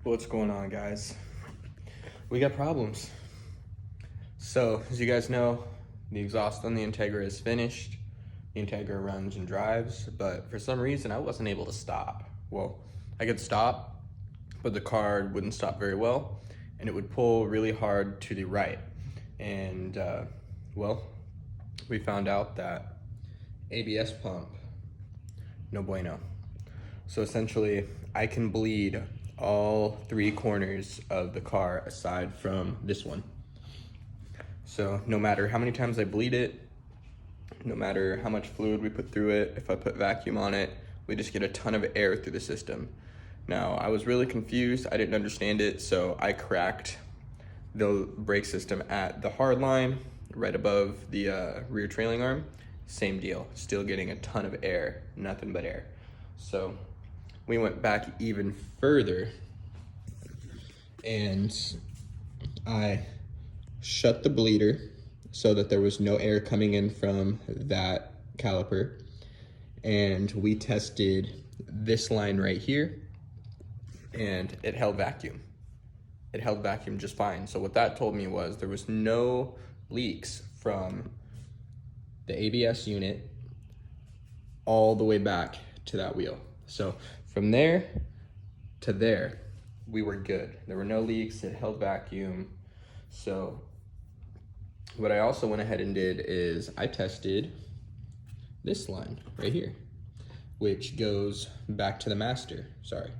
What's going on, guys? We got problems. So, as you guys know, the exhaust on the Integra is finished. The Integra runs and drives, but for some reason I wasn't able to stop. Well, I could stop, but the car wouldn't stop very well, and it would pull really hard to the right. And, we found out that ABS pump, no bueno. So essentially, I can bleed all three corners of the car aside from this one. So no matter how many times I bleed it, no matter how much fluid we put through it, if I put vacuum on it, we just get a ton of air through the system. Now, I was really confused. I didn't understand it, so I cracked the brake system at the hard line, right above the rear trailing arm. Same deal, still getting a ton of air, nothing but air. So we went back even further and I shut the bleeder so that there was no air coming in from that caliper. And we tested this line right here and it held vacuum. It held vacuum just fine. So what that told me was there was no leaks from the ABS unit all the way back to that wheel. So from there to there, we were good. There were no leaks, it held vacuum. So what I also went ahead and did is I tested this line right here, which goes back to the master. Sorry.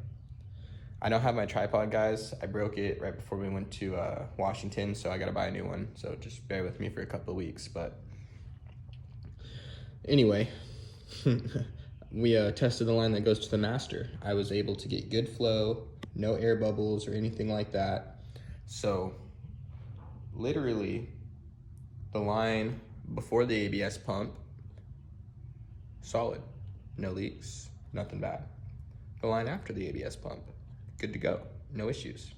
I don't have my tripod, guys. I broke it right before we went to Washington, so I gotta buy a new one. So just bear with me for a couple of weeks, but anyway, we tested the line that goes to the master. I was able to get good flow, no air bubbles or anything like that. So literally the line before the ABS pump, solid, no leaks, nothing bad. The line after the ABS pump, good to go, no issues.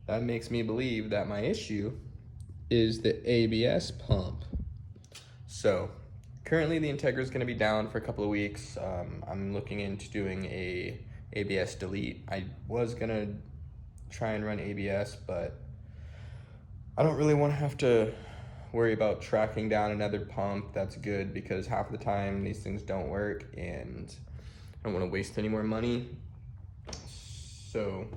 That makes me believe that my issue is the ABS pump. So currently the Integra is going to be down for a couple of weeks. I'm looking into doing a ABS delete. I was going to try and run ABS, but I don't really want to have to worry about tracking down another pump that's good, because half the time these things don't work and I don't want to waste any more money. So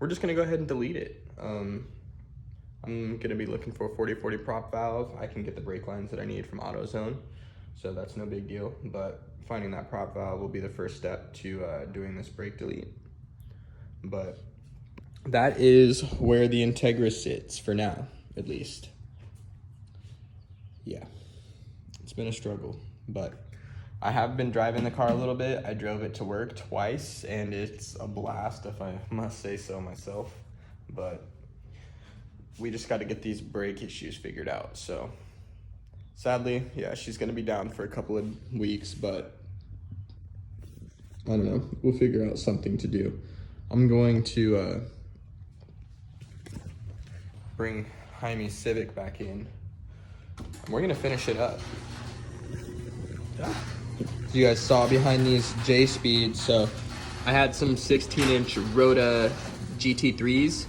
we're just going to go ahead and delete it. I'm going to be looking for a 4040 prop valve. I can get the brake lines that I need from AutoZone, so that's no big deal, but finding that prop valve will be the first step to doing this brake delete. But that is where the Integra sits for now, at least. Yeah, it's been a struggle, but I have been driving the car a little bit. I drove it to work twice and it's a blast, if I must say so myself, but we just got to get these brake issues figured out. So sadly, yeah, she's going to be down for a couple of weeks, but I don't know, we'll figure out something to do. I'm going to bring Jaime's Civic back in. We're going to finish it up. You guys saw behind these J speeds, so I had some 16-inch Rota GT3s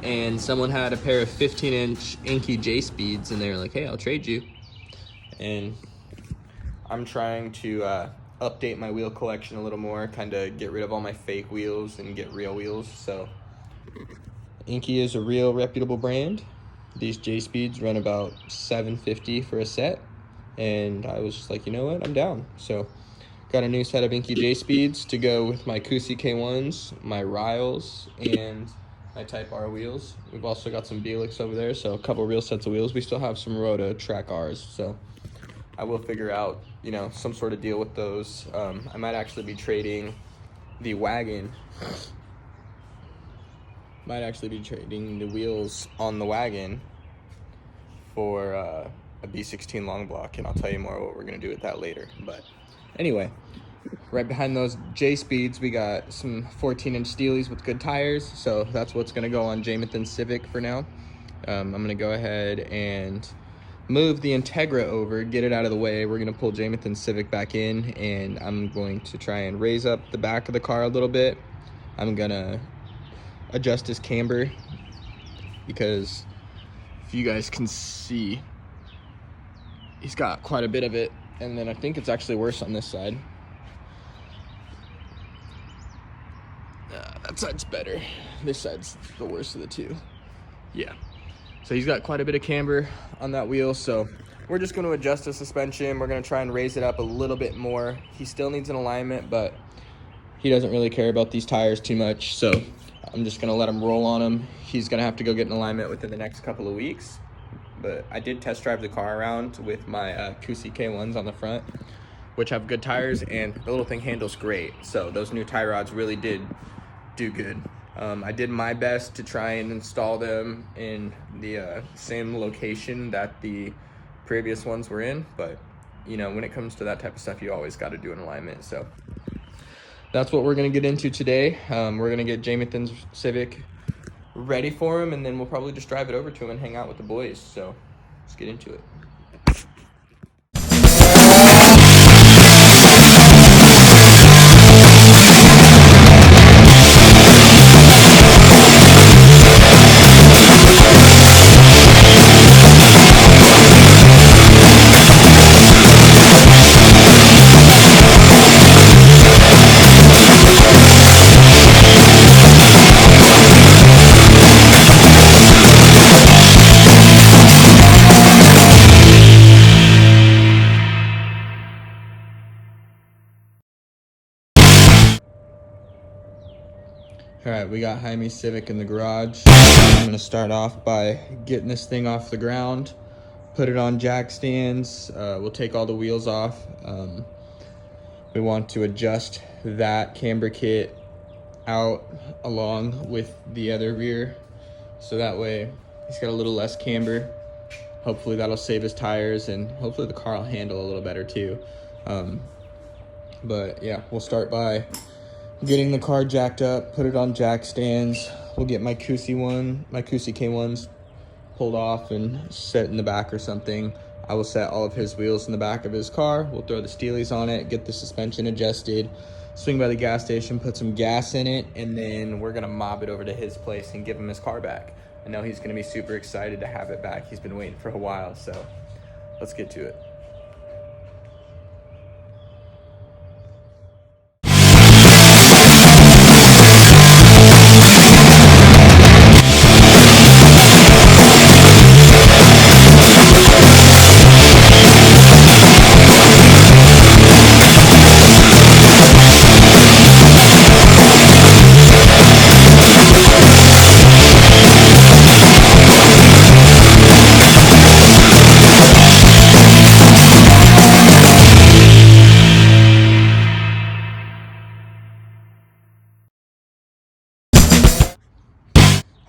and someone had a pair of 15-inch Inky J speeds and they were like, hey, I'll trade you. And I'm trying to update my wheel collection a little more, kind of get rid of all my fake wheels and get real wheels. So Inky is a real reputable brand. These J speeds run about $750 for a set, and I was just like, you know what, I'm down. So got a new set of Inky J speeds to go with my Kusi K1s, my Riles, and my Type R wheels. We've also got some Belix over there, so a couple real sets of wheels. We still have some Rota Track Rs, so I will figure out, you know, some sort of deal with those. I might actually be trading the wagon. Might actually be trading the wheels on the wagon for a B16 long block, and I'll tell you more what we're gonna do with that later. But anyway, right behind those J speeds, we got some 14-inch Steelies with good tires, so that's what's gonna go on Jamathan's Civic for now. I'm gonna go ahead and move the Integra over, get it out of the way. We're gonna pull Jamathan's Civic back in, and I'm going to try and raise up the back of the car a little bit. I'm gonna adjust his camber, because if you guys can see, he's got quite a bit of it, and then I think it's actually worse on this side. That side's better. This side's the worst of the two. Yeah. So he's got quite a bit of camber on that wheel, so we're just going to adjust the suspension. We're going to try and raise it up a little bit more. He still needs an alignment, but he doesn't really care about these tires too much, so I'm just going to let him roll on them. He's going to have to go get an alignment within the next couple of weeks, but I did test drive the car around with my Kusi K1s on the front, which have good tires, and the little thing handles great. So those new tie rods really did do good. I did my best to try and install them in the same location that the previous ones were in, but you know, when it comes to that type of stuff, you always got to do an alignment. So that's what we're going to get into today. We're going to get Jameson's Civic ready for him, and then we'll probably just drive it over to him and hang out with the boys. So let's get into it. All right, we got Jaime's Civic in the garage. I'm gonna start off by getting this thing off the ground, put it on jack stands. We'll take all the wheels off. We want to adjust that camber kit out along with the other rear, so that way he's got a little less camber. Hopefully that'll save his tires, and hopefully the car will handle a little better too. But yeah, we'll start by getting the car jacked up, put it on jack stands. We'll get my Kusi K1s pulled off and set in the back or something. I will set all of his wheels in the back of his car. We'll throw the Steelies on it, get the suspension adjusted, swing by the gas station, put some gas in it, and then we're gonna mob it over to his place and give him his car back. I know he's gonna be super excited to have it back. He's been waiting for a while, so let's get to it.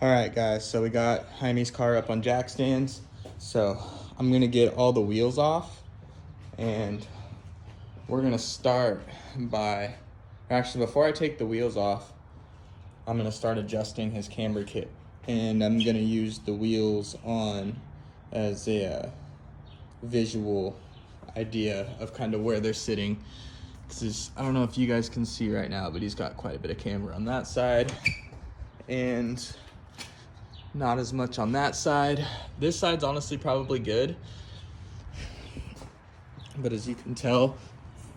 All right, guys, so we got Jaime's car up on jack stands. So I'm gonna get all the wheels off, and we're gonna start by, actually before I take the wheels off, I'm gonna start adjusting his camber kit. And I'm gonna use the wheels on as a visual idea of kind of where they're sitting. Because I don't know if you guys can see right now, but he's got quite a bit of camber on that side, and not as much on that side. This side's honestly probably good, but as you can tell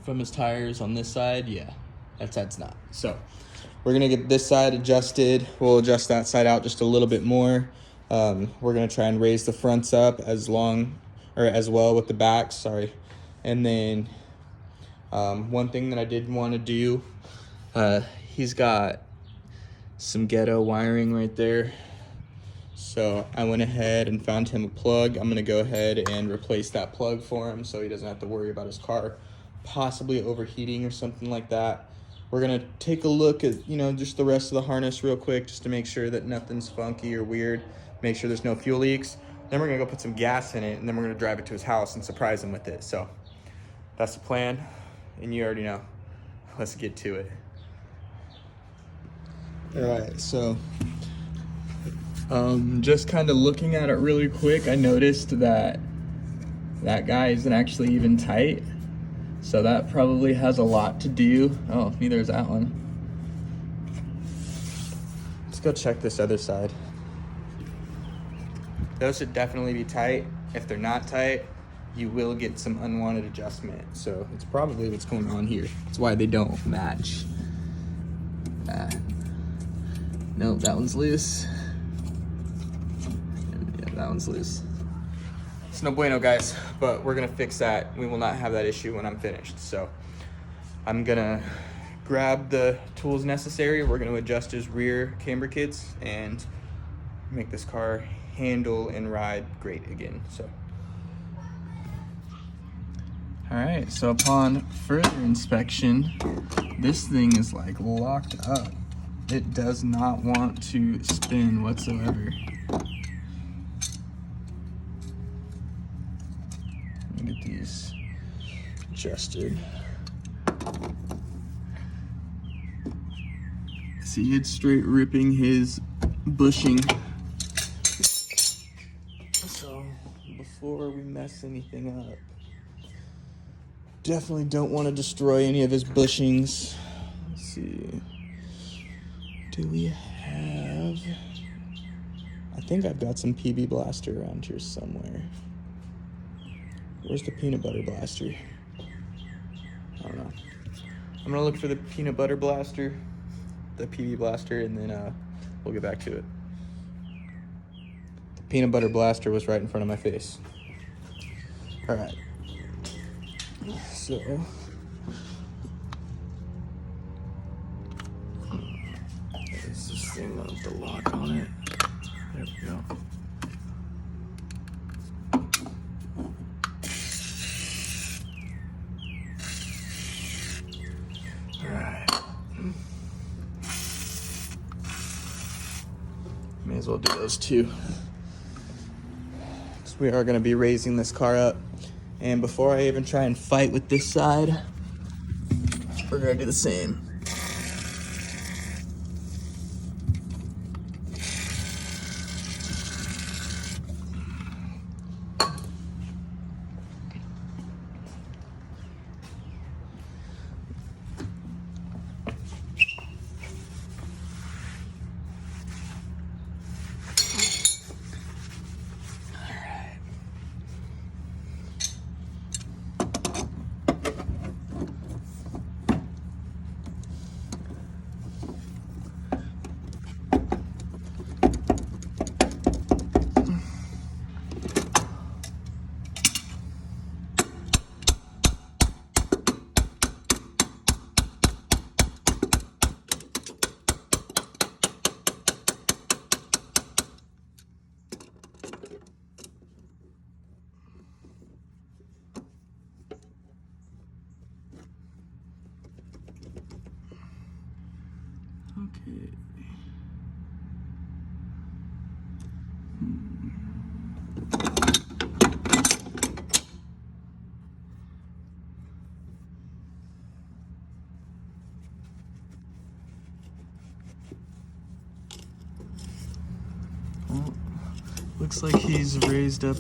from his tires on this side, yeah, that side's not. So we're gonna get this side adjusted. We'll adjust that side out just a little bit more. We're gonna try and raise the fronts up as well with the backs, sorry. And then one thing that I did want to do, he's got some ghetto wiring right there. So I went ahead and found him a plug. I'm gonna go ahead and replace that plug for him so he doesn't have to worry about his car possibly overheating or something like that. We're gonna take a look at, just the rest of the harness real quick, just to make sure that nothing's funky or weird, make sure there's no fuel leaks. Then we're gonna go put some gas in it, and then we're gonna drive it to his house and surprise him with it. So that's the plan, and you already know. Let's get to it. All right, so just kind of looking at it really quick, I noticed that that guy isn't actually even tight. So that probably has a lot to do. Oh, neither is that one. It's go check this other side. Those should definitely be tight. If they're not tight, you will get some unwanted adjustment. So it's probably what's going on here. That's why they don't match. No, that one's loose. Yeah, that one's loose. It's no bueno, guys, but we're gonna fix that. We will not have that issue when I'm finished. So I'm gonna grab the tools necessary. We're gonna adjust his rear camber kits and make this car handle and ride great again. So all right, so upon further inspection, this thing is like locked up. It does not want to spin whatsoever. Let me get these adjusted. See, it's straight ripping his bushing. So before we mess anything up, definitely don't want to destroy any of his bushings. Let's see. Do we have... I think I've got some PB Blaster around here somewhere. Where's the peanut butter blaster? I don't know. I'm gonna look for the peanut butter blaster, the PB Blaster, and then we'll get back to it. The peanut butter blaster was right in front of my face. All right. So, is this thing with the lock on it? There we go. All right. May as well do those two. So we are going to be raising this car up. And before I even try and fight with this side, we're gonna do the same. Okay. Well, looks like he's raised up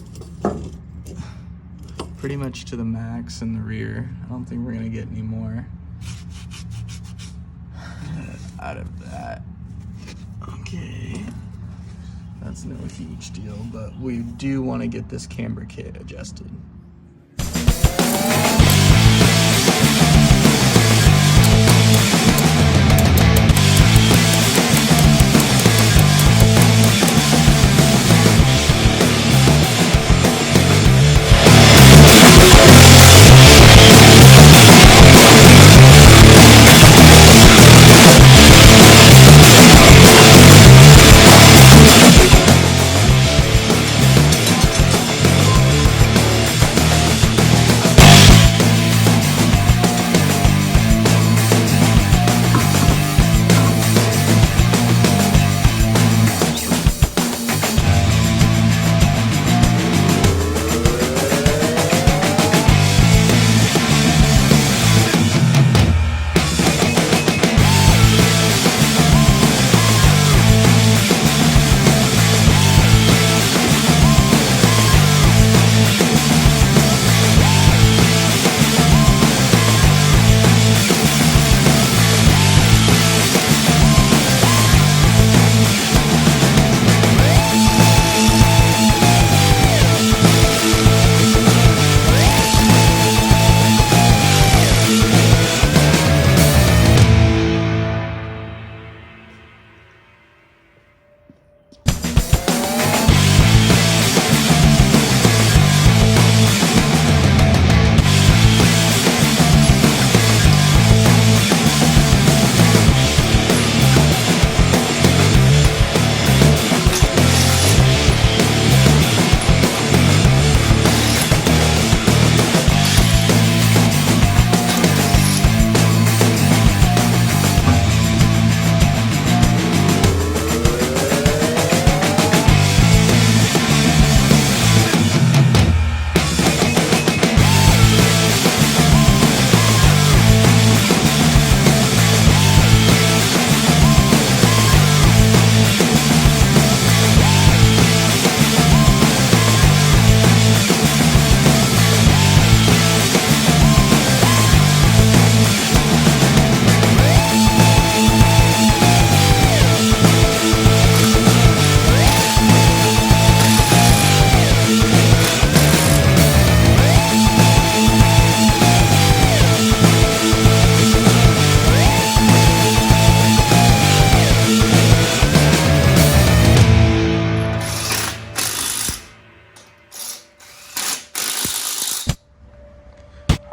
pretty much to the max in the rear. I don't think we're gonna get any more out of that. Okay, that's no huge deal, but we do want to get this camber kit adjusted.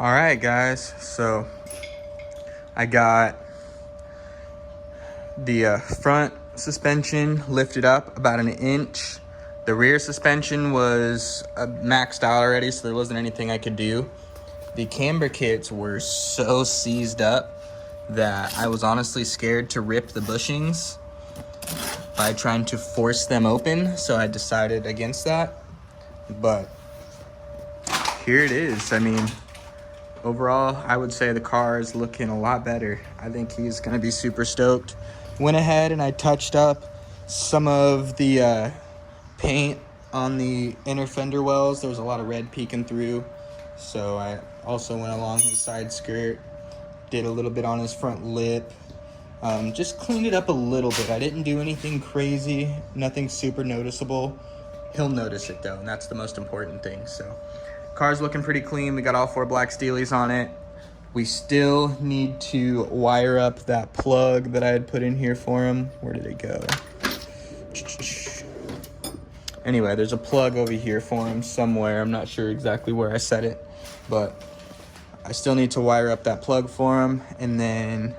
All right, guys, so I got the front suspension lifted up about an inch. The rear suspension was maxed out already, so there wasn't anything I could do. The camber kits were so seized up that I was honestly scared to rip the bushings by trying to force them open, so I decided against that. But here it is. I mean, overall, I would say the car is looking a lot better. I think he's gonna be super stoked. Went ahead and I touched up some of the paint on the inner fender wells. There was a lot of red peeking through. So I also went along the side skirt, did a little bit on his front lip. Just cleaned it up a little bit. I didn't do anything crazy, nothing super noticeable. He'll notice it though, and that's the most important thing. So car's looking pretty clean. We got all 4 black steelies on it. We still need to wire up that plug that I had put in here for him. Where did it go? Anyway, there's a plug over here for him somewhere. I'm not sure exactly where I set it, but I still need to wire up that plug for him, and then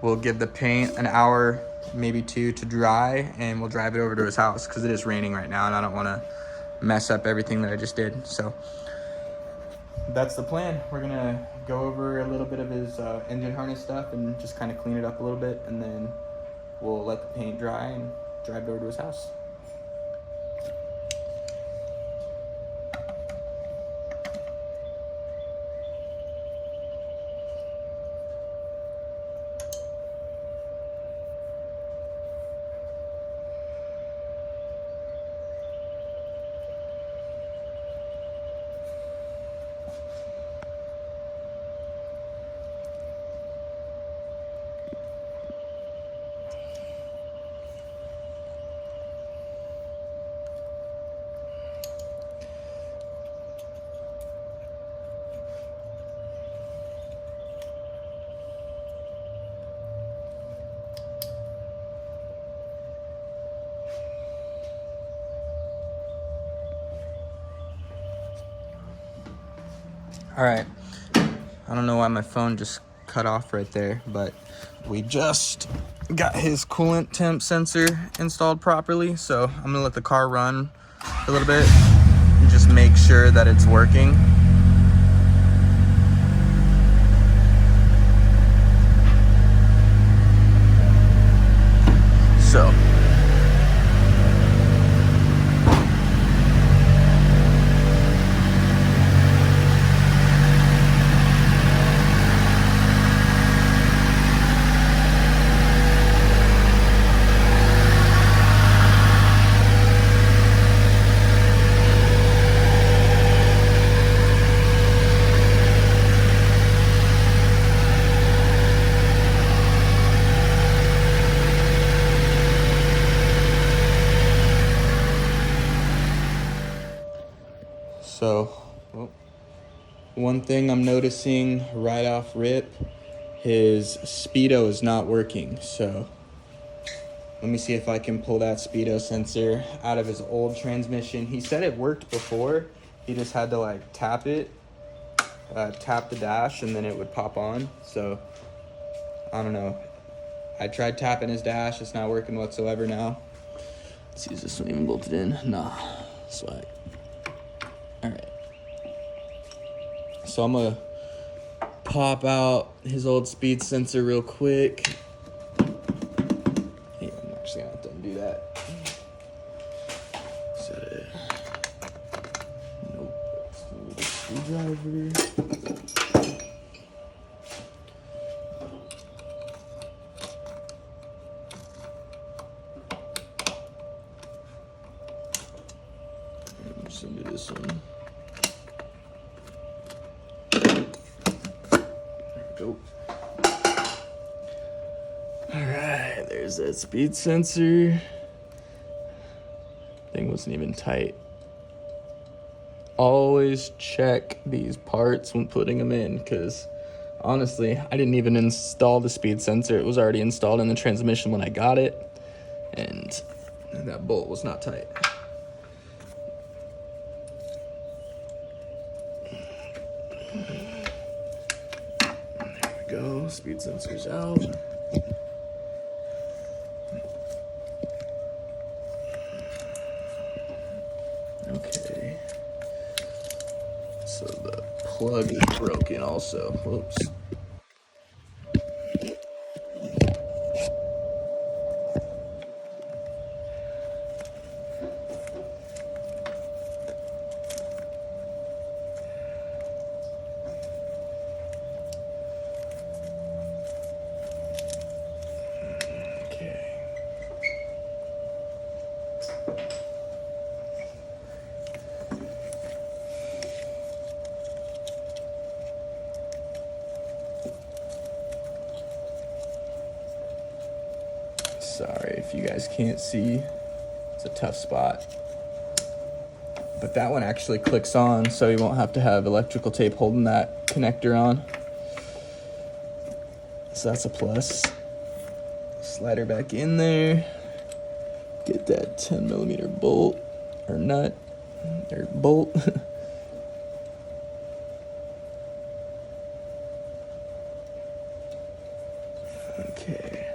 we'll give the paint an hour, maybe 2 to dry, and we'll drive it over to his house because it is raining right now and I don't want to mess up everything that I just did. So that's the plan. We're gonna go over a little bit of his engine harness stuff and just kind of clean it up a little bit, and then we'll let the paint dry and drive it over to his house. All right, I don't know why my phone just cut off right there, but we just got his coolant temp sensor installed properly. So I'm gonna let the car run a little bit and just make sure that it's working. So one thing I'm noticing right off rip, his speedo is not working. So let me see if I can pull that speedo sensor out of his old transmission. He said it worked before. He just had to like tap it, tap the dash, and then it would pop on. So I don't know. I tried tapping his dash. It's not working whatsoever now. Let's see, is this one even bolted in? Nah, swag. All right. So I'm gonna pop out his old speed sensor real quick. Yeah, I'm actually gonna have to undo that. Set it. Nope. That's a screwdriver. Just undo this one. Go. All right, there's that speed sensor. Thing wasn't even tight. Always check these parts when putting them in, because honestly, I didn't even install the speed sensor. It was already installed in the transmission when I got it, and that bolt was not tight. go. Speed sensors out. Okay. So the plug is broken also. Whoops. Sorry if you guys can't see, it's a tough spot. But that one actually clicks on, so you won't have to have electrical tape holding that connector on. So that's a plus. Slide her back in there. Get that 10mm bolt, or nut, or bolt. Okay.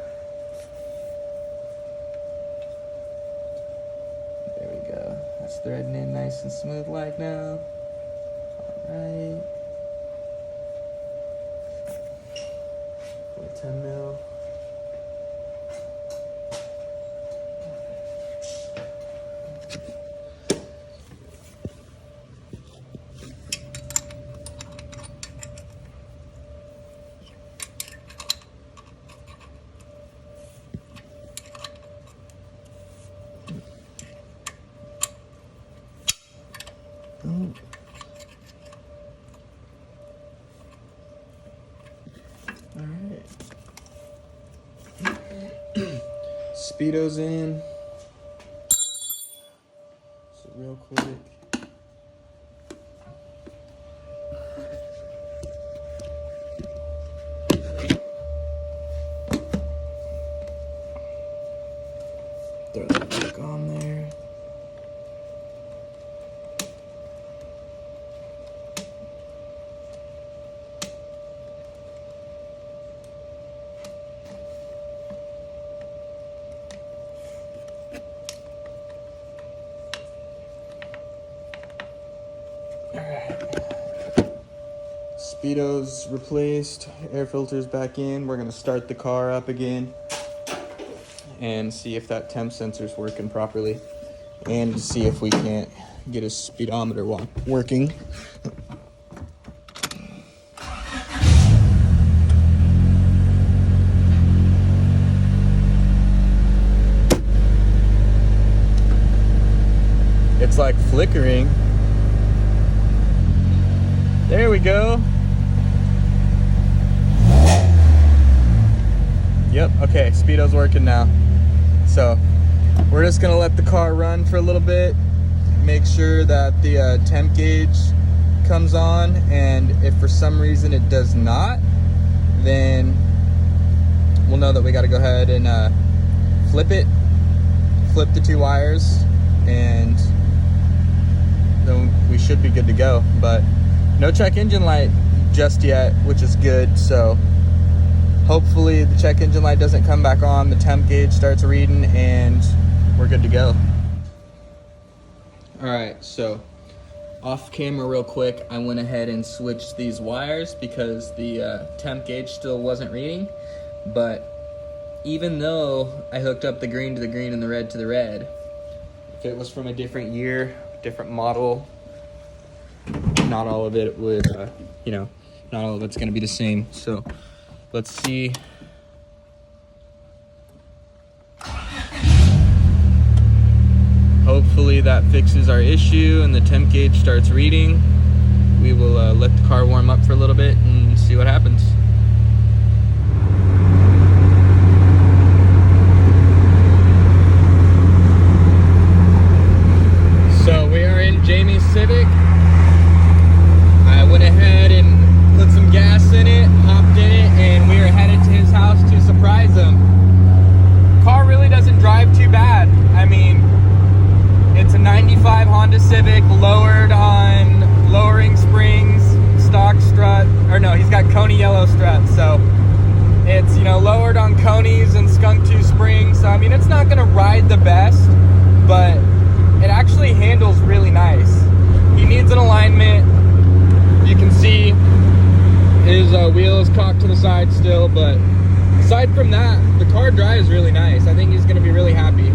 There we go. That's threading in nice and smooth like now. Alright. 10 mil. Alright. Speedo's in. So real quick. Throw that back on there. Speedo's replaced, air filter's back in. We're gonna start the car up again and see if that temp sensor's working properly, and see if we can't get a speedometer working. It's like flickering. There we go. Yep, okay, speedo's working now. So we're just gonna let the car run for a little bit, make sure that the temp gauge comes on, and if for some reason it does not, then we'll know that we gotta go ahead and flip the 2 wires, and then we should be good to go. But no check engine light just yet, which is good. So hopefully the check engine light doesn't come back on, the temp gauge starts reading, and we're good to go. All right, so off camera real quick, I went ahead and switched these wires because the temp gauge still wasn't reading. But even though I hooked up the green to the green and the red to the red, if it was from a different year, different model, not all of it would, not all of it's gonna be the same. So let's see. Hopefully that fixes our issue and the temp gauge starts reading. We will let the car warm up for a little bit and see what happens. So we are in Jaime's Civic. I went ahead and put some gas in it, hopped in it, and we are headed to his house to surprise him. Car really doesn't drive too bad. I mean, it's a 95 Honda Civic, lowered on lowering springs, stock strut, or no, he's got Coney yellow struts, so It's, you know, lowered on Conies and Skunk 2 springs. So, I mean, it's not gonna ride the best, but it actually handles really nice. He needs an alignment. You can see his wheel is cocked to the side still, but aside from that, the car drives really nice. I think he's gonna be really happy.